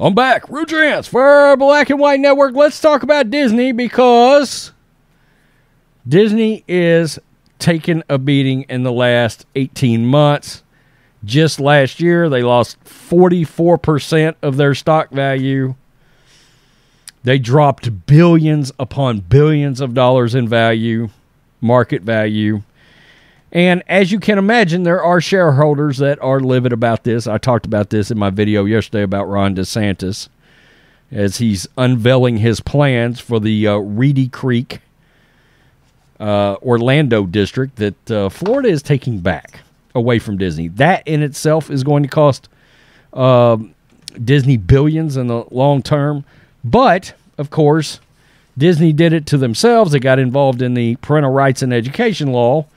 I'm back. Rudrance for Black and White Network. Let's talk about Disney because Disney is taking a beating in the last 18 months. Just last year, they lost 44% of their stock value. They dropped billions upon billions of dollars in value, market value. And as you can imagine, there are shareholders that are livid about this. I talked about this in my video yesterday about Ron DeSantis as he's unveiling his plans for the Reedy Creek, Orlando district that Florida is taking back away from Disney. That in itself is going to cost Disney billions in the long term. But, of course, Disney did it to themselves. They got involved in the parental rights and education law.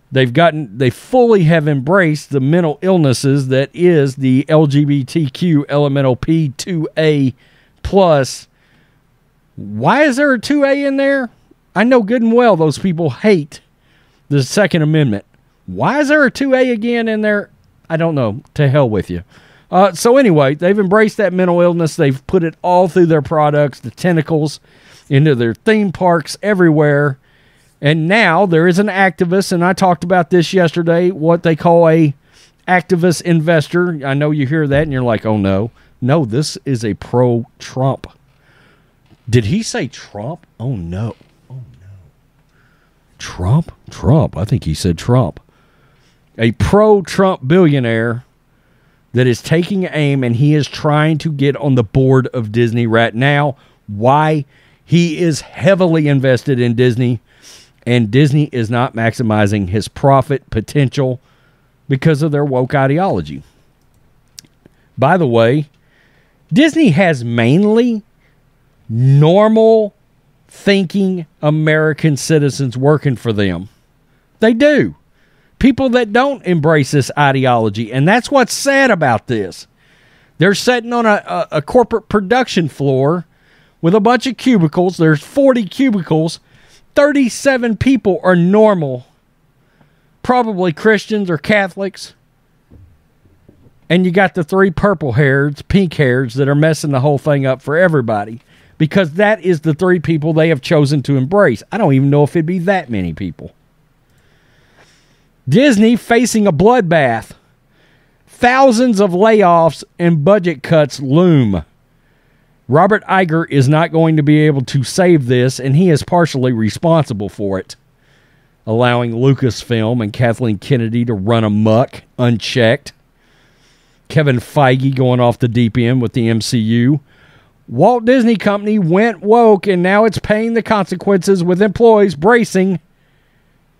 They fully have embraced the mental illnesses that is the LGBTQ elemental P2A plus. Why is there a 2A in there? I know good and well those people hate the Second Amendment. Why is there a 2A again in there? I don't know. To hell with you. So anyway, they've embraced that mental illness. They've put it all through their products, the tentacles, into their theme parks everywhere. And now there is an activist, and I talked about this yesterday, what they call a activist investor. I know you hear that, and you're like, oh, no. No, this is a pro-Trump. Did he say Trump? Oh, no. Oh, no. Trump? Trump. I think he said Trump. A pro-Trump billionaire that is taking aim, and he is trying to get on the board of Disney right now. Why? He is heavily invested in Disney. And Disney is not maximizing his profit potential because of their woke ideology. By the way, Disney has mainly normal thinking American citizens working for them. They do. People that don't embrace this ideology. And that's what's sad about this. They're sitting on a corporate production floor with a bunch of cubicles. There's 40 cubicles. 37 people are normal, probably Christians or Catholics. And you got the 3 purple-hairs, pink-hairs that are messing the whole thing up for everybody. Because that is the 3 people they have chosen to embrace. I don't even know if it'd be that many people. Disney facing a bloodbath. Thousands of layoffs and budget cuts loom. Robert Iger is not going to be able to save this, and he is partially responsible for it, allowing Lucasfilm and Kathleen Kennedy to run amok unchecked. Kevin Feige going off the deep end with the MCU. Walt Disney Company went woke, and now it's paying the consequences with employees bracing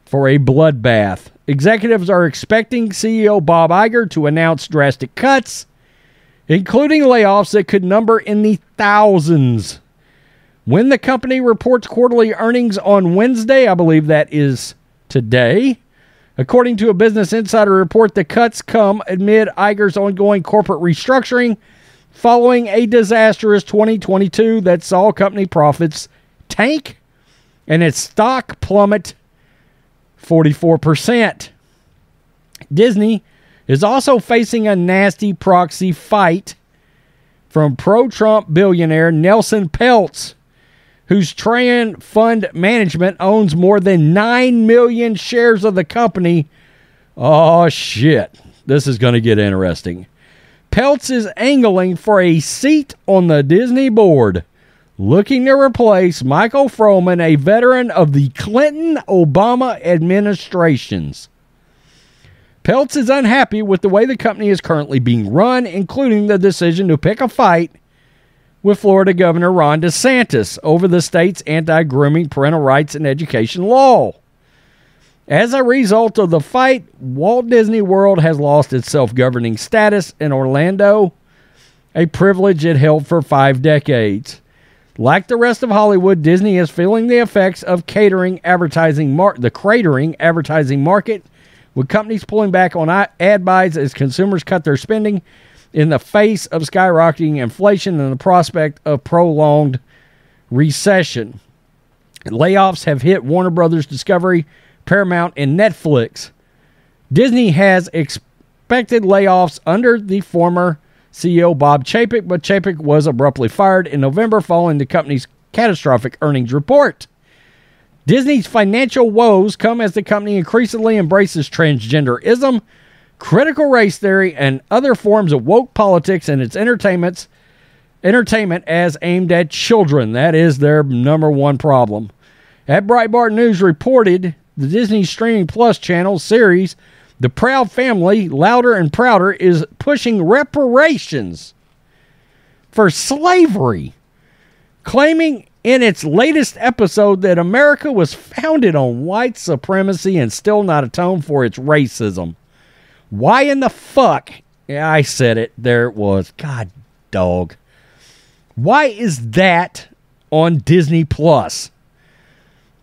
for a bloodbath. Executives are expecting CEO Bob Iger to announce drastic cuts, including layoffs that could number in the thousands. When the company reports quarterly earnings on Wednesday, I believe that is today, according to a Business Insider report, the cuts come amid Iger's ongoing corporate restructuring following a disastrous 2022 that saw company profits tank and its stock plummet 44%. Disney is also facing a nasty proxy fight from pro-Trump billionaire Nelson Peltz, whose Tran Fund Management owns more than 9 million shares of the company. Oh, shit. This is going to get interesting. Peltz is angling for a seat on the Disney board, looking to replace Michael Froman, a veteran of the Clinton-Obama administrations. Peltz is unhappy with the way the company is currently being run, including the decision to pick a fight with Florida Governor Ron DeSantis over the state's anti-grooming parental rights and education law. As a result of the fight, Walt Disney World has lost its self-governing status in Orlando, a privilege it held for 5 decades. Like the rest of Hollywood, Disney is feeling the effects of the cratering advertising market, with companies pulling back on ad buys as consumers cut their spending in the face of skyrocketing inflation and the prospect of prolonged recession. Layoffs have hit Warner Brothers Discovery, Paramount, and Netflix. Disney has expected layoffs under the former CEO Bob Chapek, but Chapek was abruptly fired in November following the company's catastrophic earnings report. Disney's financial woes come as the company increasingly embraces transgenderism, critical race theory, and other forms of woke politics in its entertainment as aimed at children. That is their number one problem. At Breitbart News reported, the Disney Streaming Plus channel series The Proud Family, Louder and Prouder, is pushing reparations for slavery, claiming in its latest episode that America was founded on white supremacy and still not atoned for its racism. Why in the fuck? Yeah, I said it. There it was. God dog. Why is that on Disney Plus?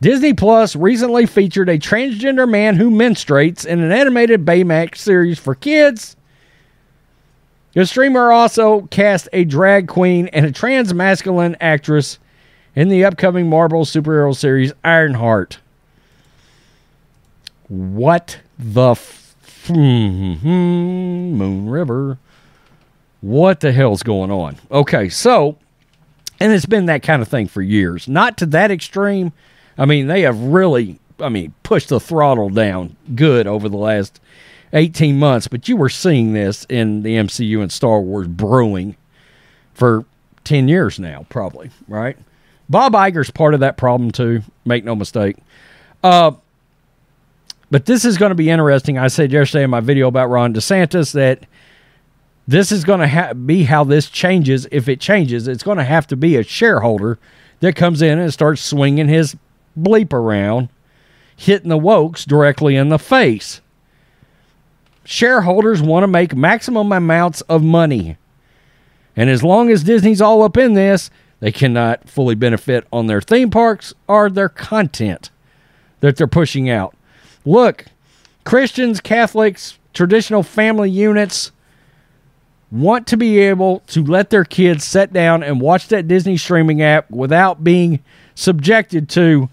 Disney Plus recently featured a transgender man who menstruates in an animated Baymax series for kids. The streamer also cast a drag queen and a trans-masculine actress in the upcoming Marvel superhero series Ironheart. What the Moon River? What the hell's going on? Okay, so, and it's been that kind of thing for years. Not to that extreme. I mean, they have really, pushed the throttle down good over the last 18 months, but you were seeing this in the MCU and Star Wars brewing for 10 years now, probably, right? Bob Iger's part of that problem too, make no mistake. But this is going to be interesting. I said yesterday in my video about Ron DeSantis that this is going to be how this changes. If it changes, it's going to have to be a shareholder that comes in and starts swinging his bleep around, hitting the wokes directly in the face. Shareholders want to make maximum amounts of money. And as long as Disney's all up in this, they cannot fully benefit on their theme parks or their content that they're pushing out. Look, Christians, Catholics, traditional family units want to be able to let their kids sit down and watch that Disney streaming app without being subjected to,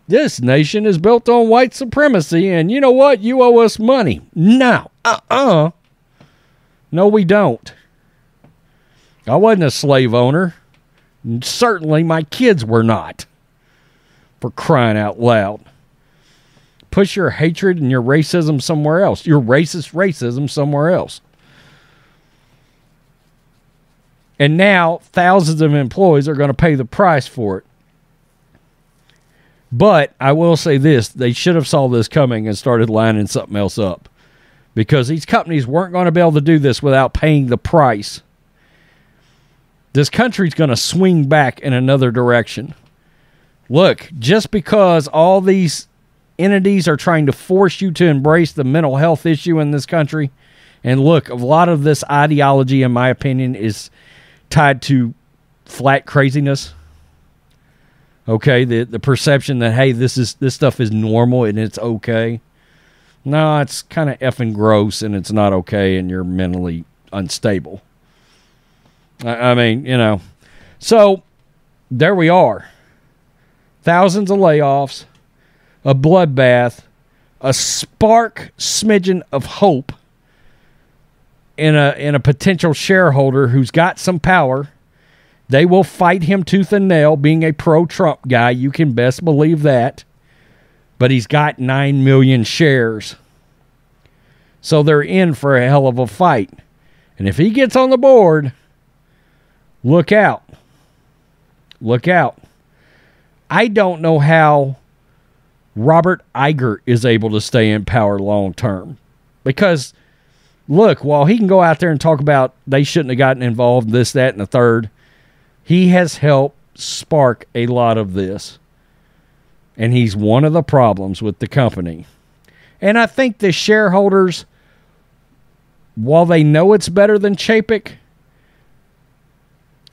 this nation is built on white supremacy, and you know what? You owe us money. No. No, we don't. I wasn't a slave owner. Certainly my kids were not. For crying out loud. Push your hatred and your racism somewhere else. Your racist racism somewhere else. And now thousands of employees are going to pay the price for it. But I will say this. They should have saw this coming and started lining something else up. Because these companies weren't going to be able to do this without paying the price. This country's going to swing back in another direction. Look, just because all these entities are trying to force you to embrace the mental health issue in this country, and look, a lot of this ideology, in my opinion, is tied to flat craziness. Okay, the perception that, hey, this stuff is normal and it's okay. No, it's kind of effing gross and it's not okay and you're mentally unstable. I mean, you know. So, there we are. Thousands of layoffs, a bloodbath, a spark smidgen of hope in a potential shareholder who's got some power. They will fight him tooth and nail, being a pro-Trump guy. You can best believe that. But he's got 9 million shares. So they're in for a hell of a fight. And if he gets on the board, look out. Look out. I don't know how Robert Iger is able to stay in power long term. Because, look, while he can go out there and talk about they shouldn't have gotten involved, this, that, and the third, he has helped spark a lot of this. And he's one of the problems with the company. And I think the shareholders, while they know it's better than Chapek,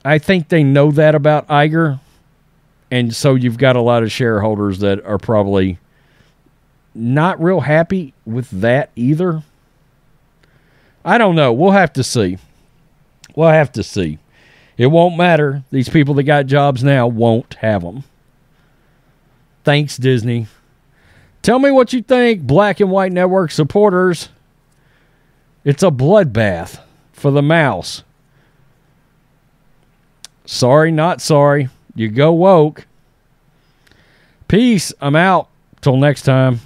I think they know that about Iger. And so you've got a lot of shareholders that are probably not real happy with that either. I don't know. We'll have to see. We'll have to see. It won't matter. These people that got jobs now won't have them. Thanks, Disney. Tell me what you think, Black and White Network supporters. It's a bloodbath for the mouse. Sorry, not sorry. You go woke. Peace. I'm out. Till next time.